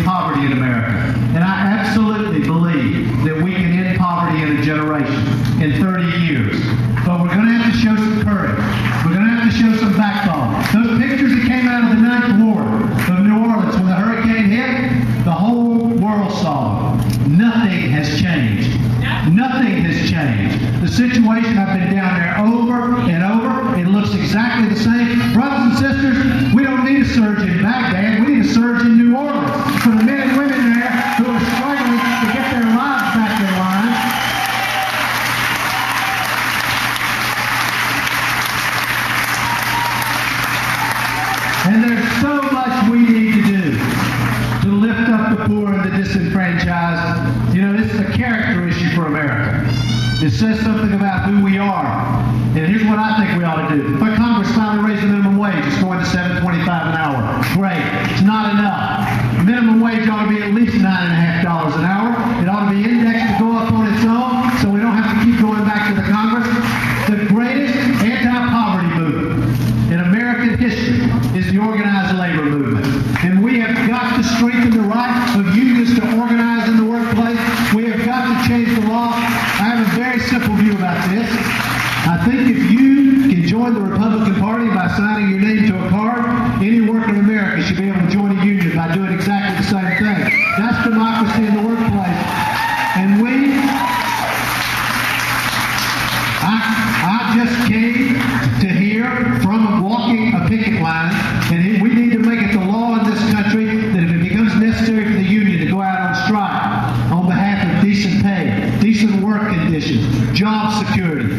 end poverty in America. And I absolutely believe that we can end poverty in a generation, in 30 years. But we're going to have to show some courage. We're going to have to show some backbone. Those pictures that came out of the Ninth Ward of New Orleans when the hurricane hit, the whole world saw them. Nothing has changed. Nothing has changed. The situation, I've been down there over and over. It looks exactly the same. Brothers and sisters, we don't need a surge in Baghdad. We need a surge in New Orleans for the men and women there who are struggling to get their lives back in line. And there's so much we need to do to lift up the poor and the disenfranchised. You know, this is a character issue for America. It says something about who we are. And here's what I think we ought to do. If Congress finally raised the minimum wage, it's going to $7.25 an hour. Great. It's not enough. The minimum wage ought to be at least $9.50 an hour. It ought to be indexed to go up on its own so we don't have to keep going back to the Congress. The greatest anti-poverty movement in American history is the organized labor movement. And we have got to strengthen the right of unions to organize in the workplace. We have got to change the law. I have a very simple view about this. I think if you can join the Republican Party by signing your name to a card, any worker in America should be able to join a union by doing exactly the same thing. That's democracy in the workplace. And I just came to hear from walking a picket line, and we need to make it the law in this country that if it becomes necessary for the union to go out on strike on behalf of decent pay, decent work conditions, job security,